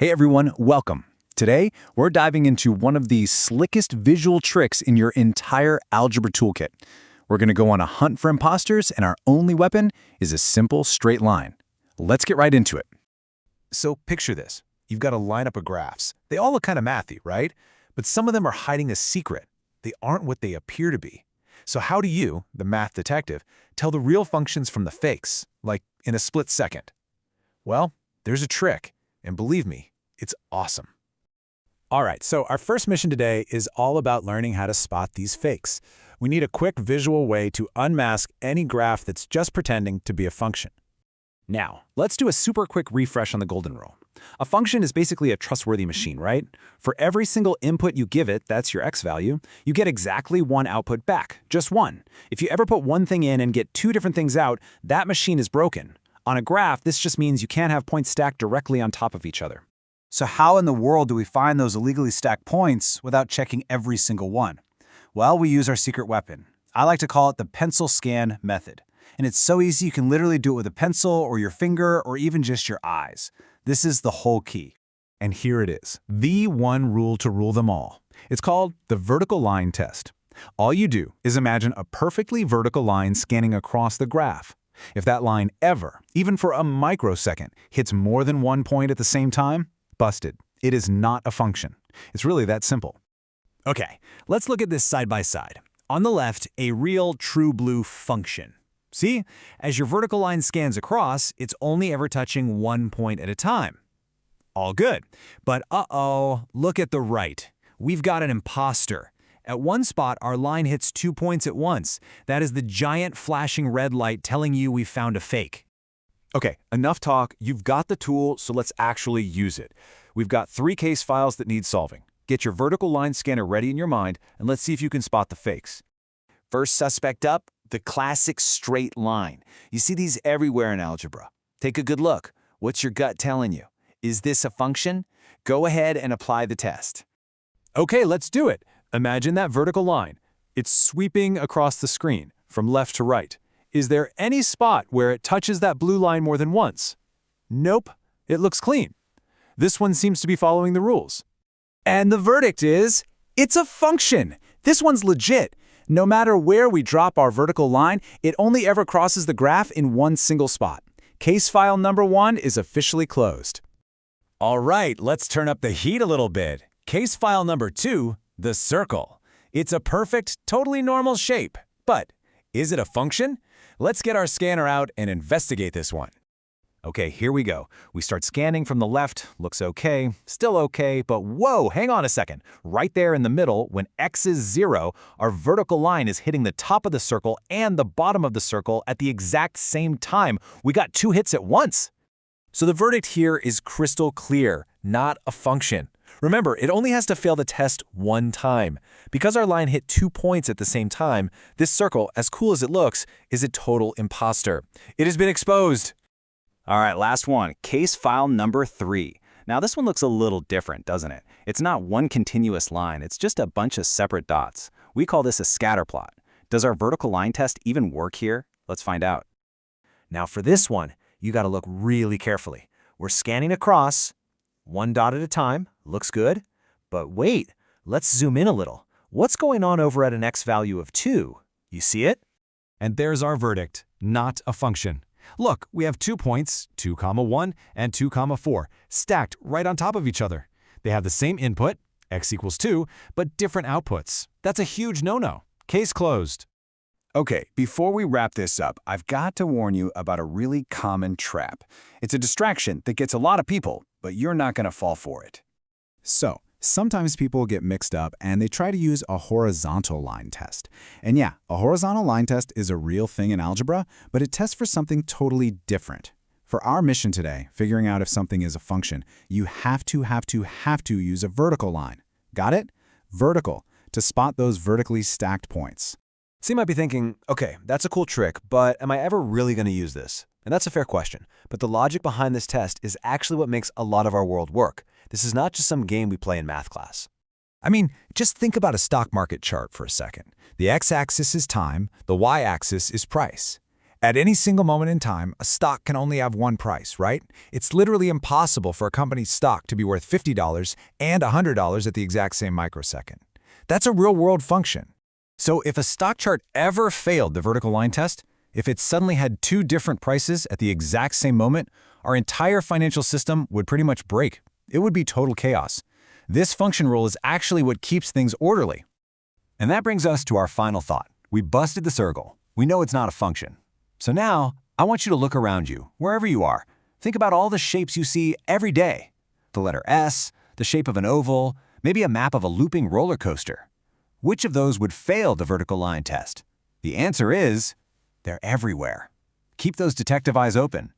Hey everyone, welcome. Today, we're diving into one of the slickest visual tricks in your entire algebra toolkit. We're going to go on a hunt for imposters, and our only weapon is a simple straight line. Let's get right into it. So picture this. You've got a lineup of graphs. They all look kind of mathy, right? But some of them are hiding a secret. They aren't what they appear to be. So how do you, the math detective, tell the real functions from the fakes, like in a split second? Well, there's a trick, and believe me, it's awesome. All right, so our first mission today is all about learning how to spot these fakes. We need a quick visual way to unmask any graph that's just pretending to be a function. Now, let's do a super quick refresh on the golden rule. A function is basically a trustworthy machine, right? For every single input you give it, that's your x value, you get exactly one output back, just one. If you ever put one thing in and get two different things out, that machine is broken. On a graph, this just means you can't have points stacked directly on top of each other. So how in the world do we find those illegally stacked points without checking every single one? Well, we use our secret weapon. I like to call it the pencil scan method. And it's so easy you can literally do it with a pencil or your finger or even just your eyes. This is the whole key. And here it is, the one rule to rule them all. It's called the vertical line test. All you do is imagine a perfectly vertical line scanning across the graph. If that line ever, even for a microsecond, hits more than one point at the same time, busted. It is not a function. It's really that simple. Okay, let's look at this side by side. On the left, a real true blue function. See, as your vertical line scans across, it's only ever touching one point at a time. All good. But uh-oh, look at the right. We've got an imposter. At one spot, our line hits 2 points at once. That is the giant flashing red light telling you we found a fake. Okay, enough talk. You've got the tool, so let's actually use it. We've got 3 case files that need solving. Get your vertical line scanner ready in your mind, and let's see if you can spot the fakes. First suspect up, the classic straight line. You see these everywhere in algebra. Take a good look. What's your gut telling you? Is this a function? Go ahead and apply the test. Okay, let's do it. Imagine that vertical line. It's sweeping across the screen, from left to right. Is there any spot where it touches that blue line more than once? Nope. It looks clean. This one seems to be following the rules. And the verdict is, it's a function. This one's legit. No matter where we drop our vertical line, it only ever crosses the graph in one single spot. Case file number 1 is officially closed. All right, let's turn up the heat a little bit. Case file number 2, the circle. It's a perfect, totally normal shape. But is it a function? Let's get our scanner out and investigate this one. Okay, here we go. We start scanning from the left. Looks okay, still okay, but whoa, hang on a second. Right there in the middle, when x is 0, our vertical line is hitting the top of the circle and the bottom of the circle at the exact same time. We got 2 hits at once. So the verdict here is crystal clear, not a function. Remember, it only has to fail the test one time. Because our line hit 2 points at the same time, this circle, as cool as it looks, is a total imposter. It has been exposed. All right, last one, case file number 3. Now this one looks a little different, doesn't it? It's not one continuous line, it's just a bunch of separate dots. We call this a scatter plot. Does our vertical line test even work here? Let's find out. Now for this one, you got to look really carefully. We're scanning across, one dot at a time, looks good. But wait, let's zoom in a little. What's going on over at an x value of 2? You see it? And there's our verdict, not a function. Look, we have 2 points, 2, 1, and 2, 4, stacked right on top of each other. They have the same input, x equals 2, but different outputs. That's a huge no-no. Case closed. Okay, before we wrap this up, I've got to warn you about a really common trap. It's a distraction that gets a lot of people, but you're not going to fall for it. So, sometimes people get mixed up and they try to use a horizontal line test. And yeah, a horizontal line test is a real thing in algebra, but it tests for something totally different. For our mission today, figuring out if something is a function, you have to use a vertical line. Got it? Vertical, to spot those vertically stacked points. So you might be thinking, okay, that's a cool trick, but am I ever really going to use this? And that's a fair question. But the logic behind this test is actually what makes a lot of our world work. This is not just some game we play in math class. I mean, just think about a stock market chart for a second. The x-axis is time, the y-axis is price. At any single moment in time, a stock can only have one price, right? It's literally impossible for a company's stock to be worth $50 and $100 at the exact same microsecond. That's a real-world function. So if a stock chart ever failed the vertical line test, if it suddenly had two different prices at the exact same moment, our entire financial system would pretty much break. It would be total chaos. This function rule is actually what keeps things orderly. And that brings us to our final thought. We busted the circle. We know it's not a function. So now, I want you to look around you, wherever you are. Think about all the shapes you see every day. The letter S, the shape of an oval, maybe a map of a looping roller coaster. Which of those would fail the vertical line test? The answer is, they're everywhere. Keep those detective eyes open.